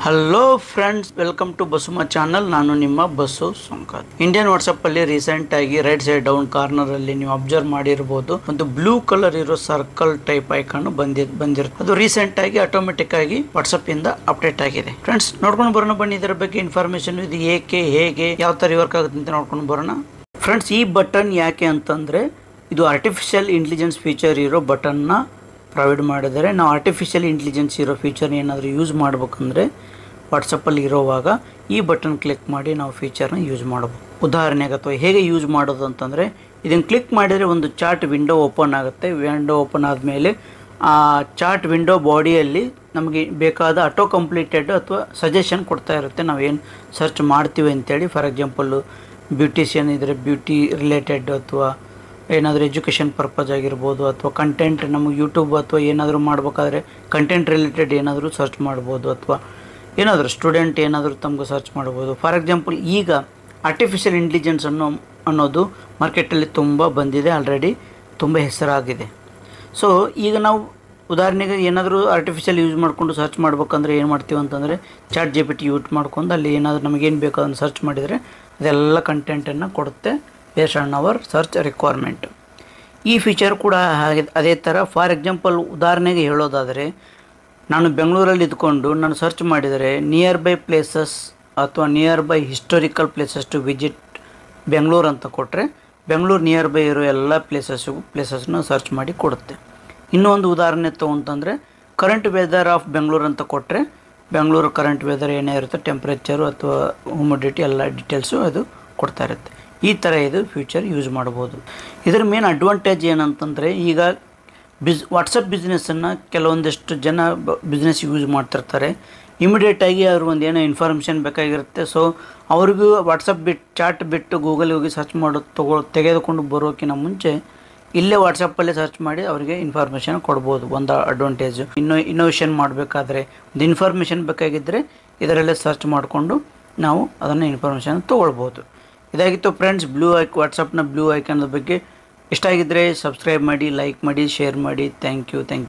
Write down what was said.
Hello friends, welcome to ಬಸುಮ channel. ನಾನು ನಿಮ್ಮ ಬಸ್ಸು ಸಂಕಾತ್. ಇಂಡಿಯನ್ ವಾಟ್ಸಪ್ ಅಲ್ಲಿ ರೀಸೆಂಟ್ ಆಗಿ ರೈಟ್ ಸೈಡ್ ಡೌನ್ ಕಾರ್ನರ್ ಅಲ್ಲಿ ನೀವು ಅಬ್ಸರ್ವ್ ಮಾಡಿರಬಹುದು, ಒಂದು ಬ್ಲೂ ಕಲರ್ ಇರೋ ಸರ್ಕಲ್ ಟೈಪ್ ಐಕಾನ್ ಬಂದಿರುತ್ತೆ. ಅದು ರೀಸೆಂಟ್ ಆಗಿ ಆಟೋಮೆಟಿಕ್ ಆಗಿ ವಾಟ್ಸಪ್ ಇಂದ ಅಪ್ಡೇಟ್ ಆಗಿದೆ. ಫ್ರೆಂಡ್ಸ್, ನೋಡ್ಕೊಂಡು ಬರೋಣ ಬನ್ನಿ. ಇದರ ಬಗ್ಗೆ ಇನ್ಫಾರ್ಮೇಶನ್ ಇದು ಏಕೆ, ಹೇಗೆ, ಯಾವ ತರ ವರ್ಕ್ ಆಗುತ್ತೆ ಅಂತ ನೋಡ್ಕೊಂಡು ಬರೋಣ. ಫ್ರೆಂಡ್ಸ್, ಈ ಬಟನ್ ಯಾಕೆ ಅಂತಂದ್ರೆ ಇದು ಆರ್ಟಿಫಿಷಿಯಲ್ ಇಂಟೆಲಿಜೆನ್ಸ್ ಫೀಚರ್ ಇರೋ ಬಟನ್ ನ ಪ್ರೊವೈಡ್ ಮಾಡಿದರೆ. ನಾವು ಆರ್ಟಿಫಿಷಿಯಲ್ ಇಂಟೆಲಿಜೆನ್ಸ್ ಇರೋ ಫೀಚರ್ ಏನಾದರೂ ಯೂಸ್ ಮಾಡ್ಬೇಕಂದ್ರೆ ವಾಟ್ಸಪ್ಪಲ್ಲಿ ಇರೋವಾಗ ಈ ಬಟನ್ ಕ್ಲಿಕ್ ಮಾಡಿ ನಾವು ಫೀಚರ್ನ ಯೂಸ್ ಮಾಡಬಹುದು. ಉದಾಹರಣೆಗೆ ಅಥವಾ ಹೇಗೆ ಯೂಸ್ ಮಾಡೋದು ಅಂತಂದರೆ, ಇದನ್ನು ಕ್ಲಿಕ್ ಮಾಡಿದರೆ ಒಂದು ಚಾರ್ಟ್ ವಿಂಡೋ ಓಪನ್ ಆಗುತ್ತೆ. ವಿಂಡೋ ಓಪನ್ ಆದಮೇಲೆ ಆ ಚಾರ್ಟ್ ವಿಂಡೋ ಬಾಡಿಯಲ್ಲಿ ನಮಗೆ ಬೇಕಾದ ಆಟೋ ಕಂಪ್ಲೀಟೆಡ್ ಅಥವಾ ಸಜೆಷನ್ ಕೊಡ್ತಾ ಇರುತ್ತೆ. ನಾವೇನು ಸರ್ಚ್ ಮಾಡ್ತೀವಿ ಅಂತೇಳಿ. ಫಾರ್ ಎಕ್ಸಾಂಪಲ್ಲು ಬ್ಯೂಟಿಷಿಯನ್ ಇದ್ದರೆ ಬ್ಯೂಟಿ ರಿಲೇಟೆಡ್, ಅಥವಾ ಏನಾದರೂ ಎಜುಕೇಷನ್ ಪರ್ಪಸ್ ಆಗಿರ್ಬೋದು, ಅಥವಾ ಕಂಟೆಂಟ್ ನಮಗೆ ಯೂಟ್ಯೂಬ್ ಅಥವಾ ಏನಾದರೂ ಮಾಡಬೇಕಾದ್ರೆ ಕಂಟೆಂಟ್ ರಿಲೇಟೆಡ್ ಏನಾದರೂ ಸರ್ಚ್ ಮಾಡ್ಬೋದು, ಅಥವಾ ಏನಾದರೂ ಸ್ಟೂಡೆಂಟ್ ಏನಾದರೂ ತಮಗೆ ಸರ್ಚ್ ಮಾಡ್ಬೋದು. ಫಾರ್ ಎಕ್ಸಾಂಪಲ್, ಈಗ ಆರ್ಟಿಫಿಷಿಯಲ್ ಇಂಟೆಲಿಜೆನ್ಸ್ ಅನ್ನೋದು ಮಾರ್ಕೆಟಲ್ಲಿ ತುಂಬ ಬಂದಿದೆ, ಆಲ್ರೆಡಿ ತುಂಬ ಹೆಸರಾಗಿದೆ. ಸೊ ಈಗ ನಾವು ಉದಾಹರಣೆಗೆ ಏನಾದರೂ ಆರ್ಟಿಫಿಷಿಯಲ್ ಯೂಸ್ ಮಾಡಿಕೊಂಡು ಸರ್ಚ್ ಮಾಡ್ಬೇಕಂದ್ರೆ ಏನು ಮಾಡ್ತೀವಿ ಅಂತಂದರೆ, ಚಾಟ್ GPT ಯೂಸ್ ಮಾಡ್ಕೊಂಡು ಅಲ್ಲಿ ಏನಾದರೂ ನಮಗೇನು ಬೇಕೋ ಅದನ್ನು ಸರ್ಚ್ ಮಾಡಿದರೆ ಅದೆಲ್ಲ ಕಂಟೆಂಟನ್ನು ಕೊಡುತ್ತೆ based on our search requirement. ಈ ಫೀಚರ್ ಕೂಡ ಹಾಗೆ ಅದೇ ಥರ. ಫಾರ್ ಎಕ್ಸಾಂಪಲ್, ಉದಾಹರಣೆಗೆ ಹೇಳೋದಾದರೆ, ನಾನು ಬೆಂಗಳೂರಲ್ಲಿ ಇದ್ಕೊಂಡು ನಾನು ಸರ್ಚ್ ಮಾಡಿದರೆ ನಿಯರ್ ಬೈ ಪ್ಲೇಸಸ್ ಅಥವಾ nearby historical places to visit Bengaluru ಅಂತ ಕೊಟ್ಟರೆ, ಬೆಂಗಳೂರು ನಿಯರ್ ಬೈ ಇರೋ ಎಲ್ಲ ಪ್ಲೇಸಸ್ನ ಸರ್ಚ್ ಮಾಡಿ ಕೊಡುತ್ತೆ. ಇನ್ನೂ ಒಂದು ಉದಾಹರಣೆ ತೊಗೊಂತಂದರೆ, ಕರೆಂಟ್ ವೆದರ್ ಆಫ್ ಬೆಂಗಳೂರು ಅಂತ ಕೊಟ್ಟರೆ ಬೆಂಗಳೂರು ಕರೆಂಟ್ ವೆದರ್ ಏನೇ ಇರುತ್ತೆ, ಟೆಂಪ್ರೇಚರು ಅಥವಾ ಹ್ಯೂಮಿಡಿಟಿ ಎಲ್ಲ ಡೀಟೇಲ್ಸು ಅದು ಕೊಡ್ತಾ ಇರುತ್ತೆ. ಈ ಥರ ಇದು ಫ್ಯೂಚರ್ ಯೂಸ್ ಮಾಡ್ಬೋದು. ಇದರ ಮೇನ್ ಅಡ್ವಾಂಟೇಜ್ ಏನಂತಂದರೆ, ಈಗ ವಾಟ್ಸಪ್ ಬಿಸ್ನೆಸ್ಸನ್ನು ಕೆಲವೊಂದಿಷ್ಟು ಜನ ಬಿಸ್ನೆಸ್ ಯೂಸ್ ಮಾಡ್ತಿರ್ತಾರೆ. ಇಮಿಡಿಯೇಟಾಗಿ ಅವ್ರಿಗೆ ಒಂದು ಏನೋ ಇನ್ಫಾರ್ಮೇಷನ್ ಬೇಕಾಗಿರುತ್ತೆ. ಸೊ ಅವ್ರಿಗೂ ವಾಟ್ಸಪ್ ಚಾಟ್ ಬಿಟ್ಟು ಗೂಗಲ್ಗೆ ಹೋಗಿ ಸರ್ಚ್ ತೆಗೆದುಕೊಂಡು ಬರೋಕ್ಕಿಂತ ಮುಂಚೆ ಇಲ್ಲೇ ವಾಟ್ಸಪ್ಪಲ್ಲೇ ಸರ್ಚ್ ಮಾಡಿ ಅವರಿಗೆ ಇನ್ಫಾರ್ಮೇಷನ್ ಕೊಡ್ಬೋದು. ಒಂದು ಅಡ್ವಾಂಟೇಜು. ಇನ್ನೋವೇಷನ್ ಮಾಡಬೇಕಾದ್ರೆ ಒಂದು ಇನ್ಫಾರ್ಮೇಷನ್ ಬೇಕಾಗಿದ್ದರೆ ಇದರಲ್ಲೇ ಸರ್ಚ್ ಮಾಡಿಕೊಂಡು ನಾವು ಅದನ್ನು ಇನ್ಫಾರ್ಮೇಷನ್ ತೊಗೊಳ್ಬೋದು. ಇದಾಗಿತ್ತು ಫ್ರೆಂಡ್ಸ್, ವಾಟ್ಸಪ್ನ ಬ್ಲೂ ಐಕಾನ್ ಬಗ್ಗೆ. ಇಷ್ಟ ಆಗಿದ್ದರೆ ಸಬ್ಸ್ಕ್ರೈಬ್ ಮಾಡಿ, ಲೈಕ್ ಮಾಡಿ, ಶೇರ್ ಮಾಡಿ. Thank you.